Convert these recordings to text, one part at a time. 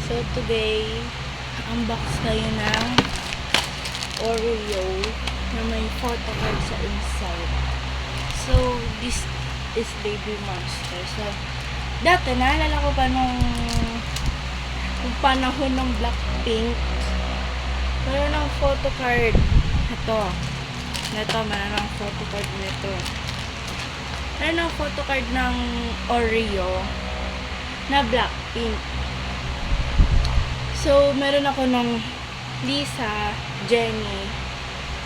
So today, unbox tayo ng Oreo na may photo card sa inside. So this is Baby Monster. So dati naalala ko pa nung panahon ng Blackpink, meron ng photo card. Ito, meron ng photo card nito. Meron ng photo card ng Oreo na Blackpink. So, meron ako ng Lisa, Jennie,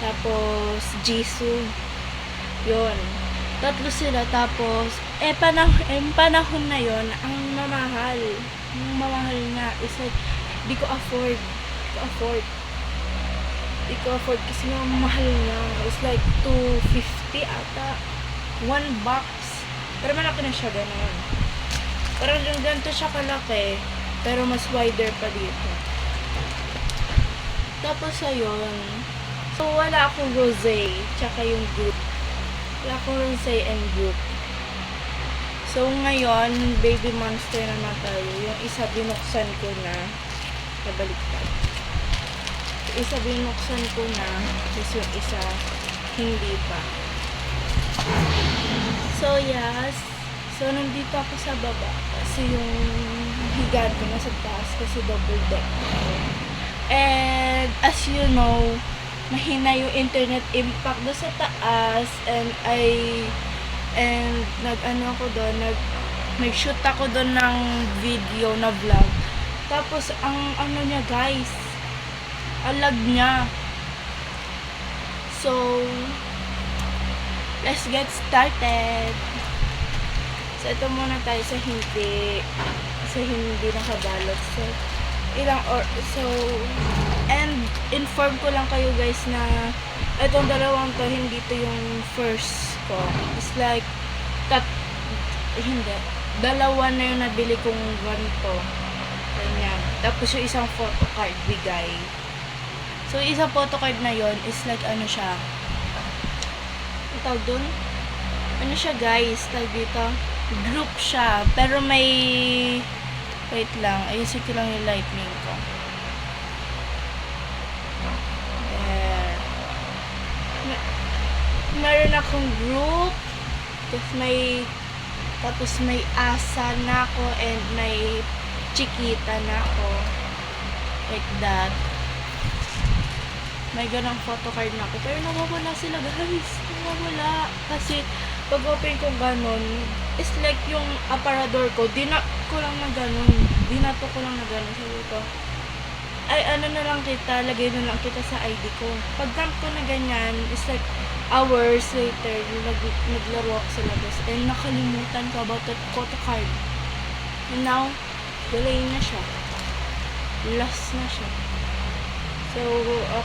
tapos Jisoo. Yun. Tatlo sila. Tapos, panahon na yon ang mamahal. Ang mamahal nga. Is like, di ko afford. Di ko afford kasi nga mahal na. It's like 250 ata. 1 box. Pero malaki na siya, gano'n. Parang ganito siya kalaki. Pero mas wider pa dito. Tapos ayun. So wala akong rosé. Tsaka yung group. Wala akong rosé and group. So ngayon, Baby Monster naman tayo. Yung isa binuksan ko na. Nabaliktad. Yung isa binuksan ko na. Tapos yung isa hindi pa. So yes. So nandito ako sa baba. Kasi yung higaan ko nasa taas kasi double deck. And as you know, mahina yung internet impact doon sa taas, and nag-shoot ako doon ng video na vlog. Tapos ang niya guys, ang lag niya. So let's get started. So ito muna tayo sa hindi nakabalot. So and inform ko lang kayo guys na itong dalawang to, hindi to yung first ko. It's like dalawa na yung nabili kong ganito. Ganyan. Tapos yung isang photo card bigay. So isang photo card na yon is like ano siya, tawag dun? Ano siya guys? Tawag dito? Group siya. Pero may wait lang. Ayusin ko lang yung lightning ko. There. Meron akong group. Tapos may asa na ako and may chikita na ako. Like that. May ganang photo card na ako. Pero nawawala sila guys. Nawawala. Kasi pag open ko ganon, is like yung aparador ko, dinato ko lang na ganon. Sabi ko, ay ano na lang kita, lagay na lang kita sa ID ko. Pag dump ko na ganyan, is like hours later, naglaro ako sa labas. And nakalimutan ko about that photo card. And now, delay na siya. Lost na siya. So,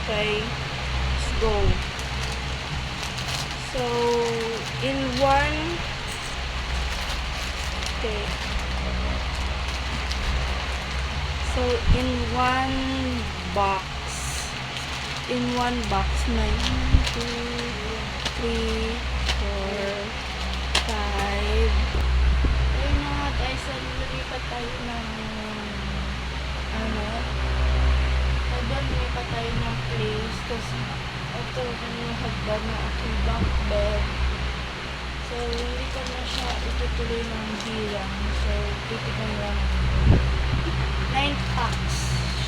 okay. Let's go. So, in one box may 1, 2, 3, 4, 5. Ayun na nga guys, lumipat tayo ng lumipat tayo ng place. Tapos ito yung hagdan na aking bunk bed. So hindi ko na siya itutuloy ng bilang. So titignan lang 9 packs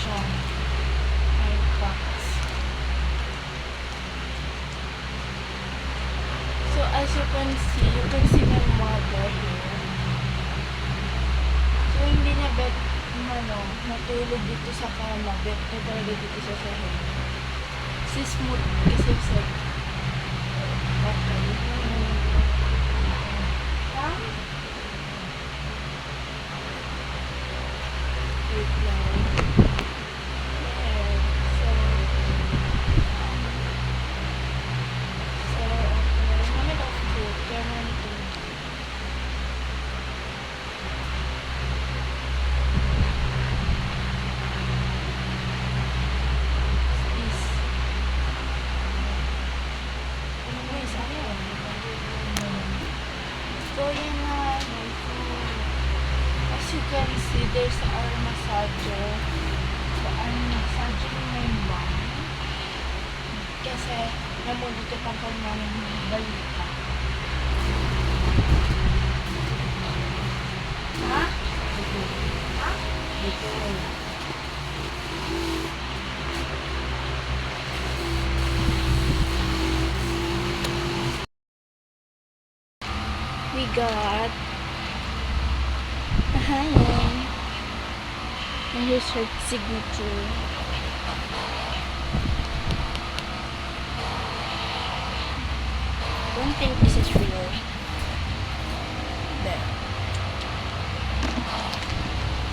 siya. 9 packs. So as you can see my mother here. So hindi na bet natulog dito sa kama. Bet na talaga dito sa sahig. Si smooth kasi sa okay. Wait lang. So okay. Mamit off ko. Kaya naman ito. So, yun na. As you can consider sa our massager. So, I'm massaging my mom. Kasi, namulikot ang kanyang balita. Ha? Ha? We got ayan. And here's her signature. Don't think this is real. There.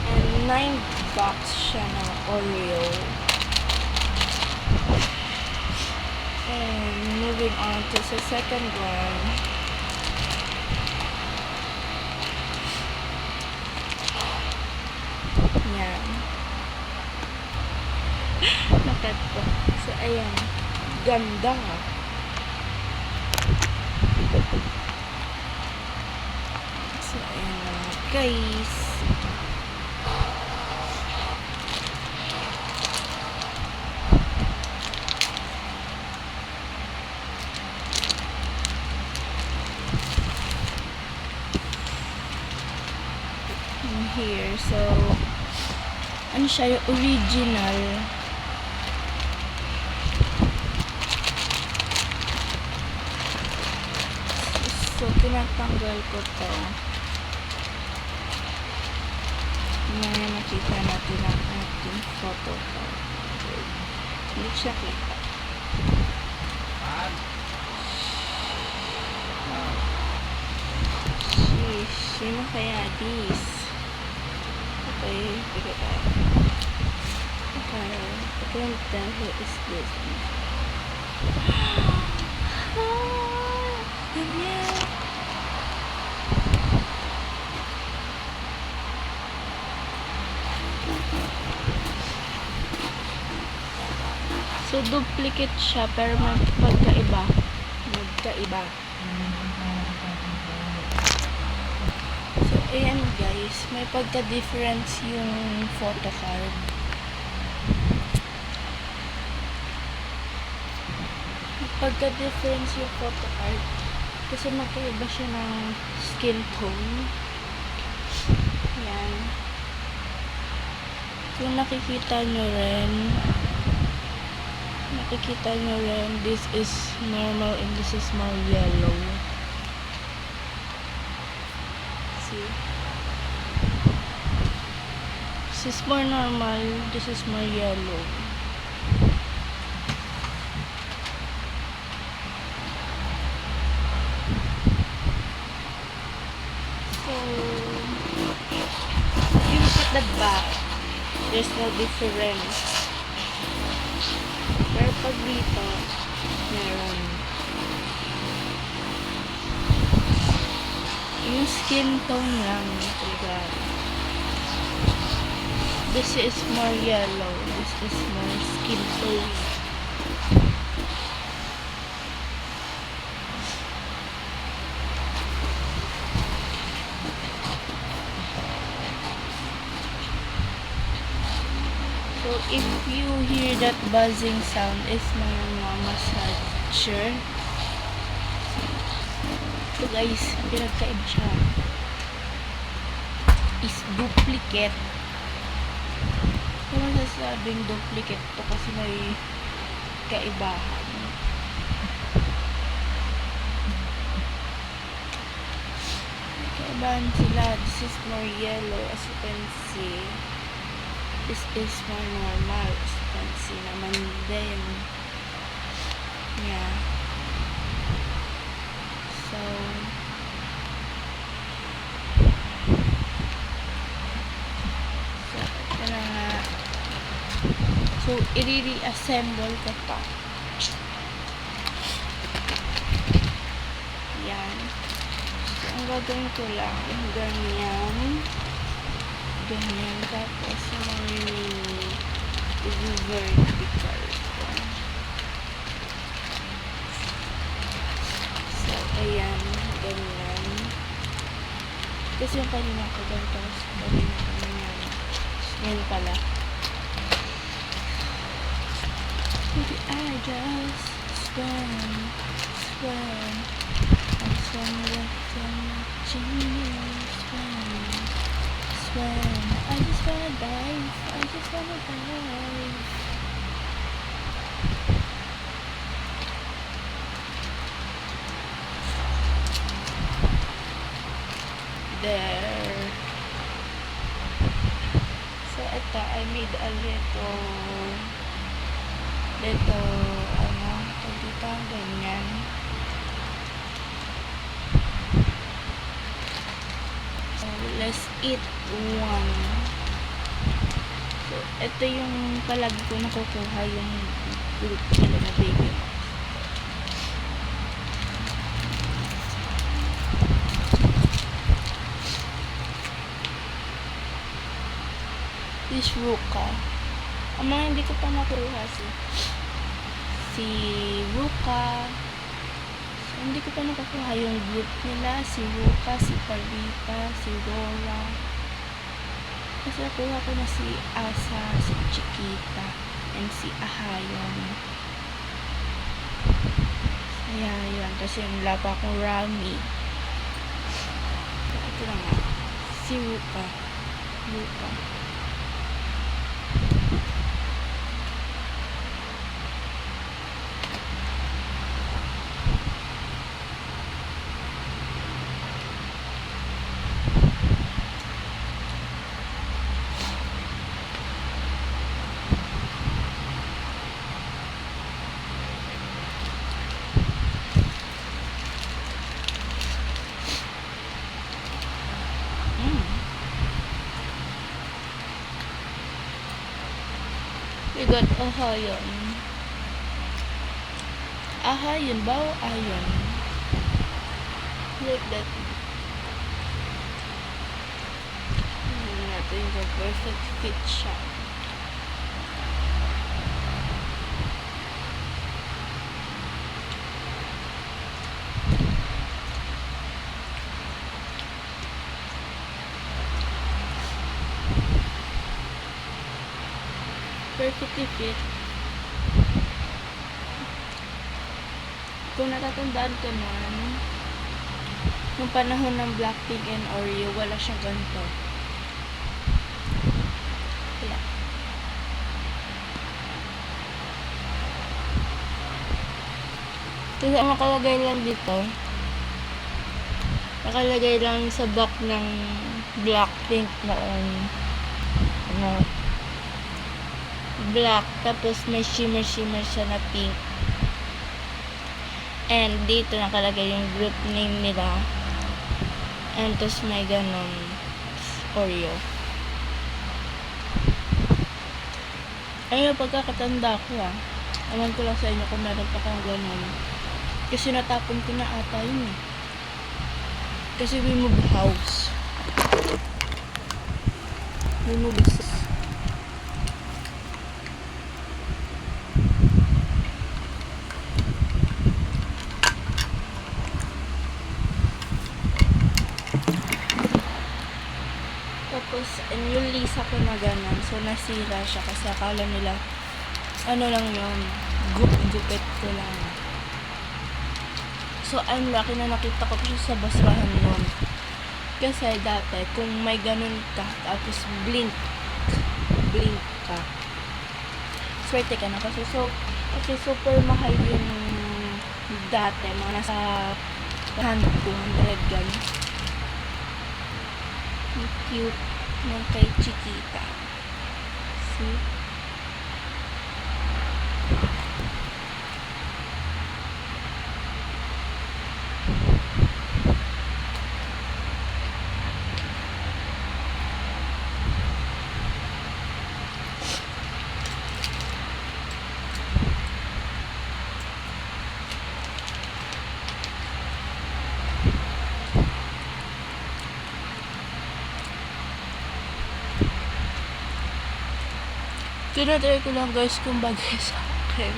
And 9 bucks siya na Oreo. And moving on to the second one. Yan. Nakad ko. So, ayan. Ganda nga. So, ayan na guys. Here, so ano siya, yung original. So tinatanggal ko to. Ngayon nakita natin ang ating photo card. Hindi siya kita. Sheesh, sino kaya this? Okay, pick it up. Okay, I can't tell who is this. Ganyan. So, duplicate siya, pero may pagkaiba. Magkaiba. So, ayan guys, may pagka-difference yung photo card. May pagka-difference yung photo card. Kasi magkaiba siya ng skin tone. Ayan. Kung nakikita nyo rin, this is normal and this is more yellow. See? This is more normal, this is more yellow. So, if you look at the back, there's no difference. Pero pag dito, meron. Yung skin tone lang, talaga. This is more yellow. This is more skin tone. So, if you hear that buzzing sound, is my massager. So guys, pinagkaiba siya. Is duplicate. Kung masasabing duplicate to kasi may kaibahan. Kaibahan sila. This is more yellow as you can see. This is more normal as you can see naman din. Yeah. So, ito na nga. So, i-reassemble ko pa. Yan. So, ang gagawin ko lang, ganyan. Ganyan. Tapos, vertical. So, ayan. Ganyan. Kasi yung kanina ko ganito. Tapos, ganyan. Ngayon pala. Maybe I just swam. I swam left and genius swam. I just wanna dive. There. So ito, I made a little dito, ganyan. So let's eat one. So ito yung palagi ko nakukuha yung group nila na baby. This Ruka. Ang mga hindi ko pa nakuha si Ruka. So, hindi ko pa nakukuha yung group nila. Si Ruka, si Parvita, si Rora. Kasi nakuha ko na si Asa, si Chiquita, and si Ahayon. Ayan. Kasi wala pa akong Rami. So, ito na nga. Si Ruka. We got Ahayon. Ahayon ba o Ayon? Like that. Natin yung perfect fit siya. Perfectly fit. Kung natatandaan ko nun, nung panahon ng Blackpink and Oreo, wala siyang ganito. Wala. Kasi ang nakalagay lang dito, nakalagay lang sa back ng Blackpink na black, tapos may shimmer siya na pink, and dito nakalagay yung group name nila, and tapos may ganon Oreo. Ayun, pagkakatanda ko alam ko lang sa inyo kung meron pa kang ganon, kasi natapon ko na ata yun kasi we moved house. Tapos, yung lisa ko na ganun. So, nasira siya kasi akala nila, lang yun, gupit ko lang. So, I'm lucky na nakita ko siya sa basurahan nun. Kasi dati, kung may ganun ka, tapos blink ka, swerte ka na. Kasi super mahal yung dati, mga nasa 100 ganun. Cute ng kay Chiquita. See? Tinatry ko lang guys kung bagay sa akin.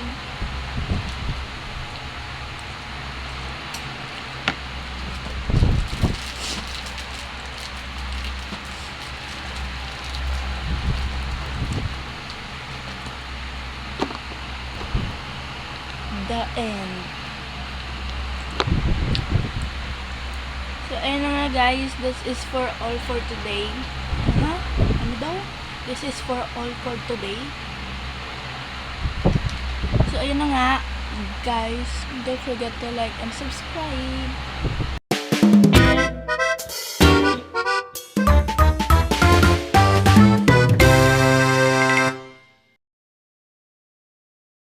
end. So, ayun na nga guys, this is for all for today. Ano daw? This is for all for today. So, ayun na nga, guys, don't forget to like and subscribe.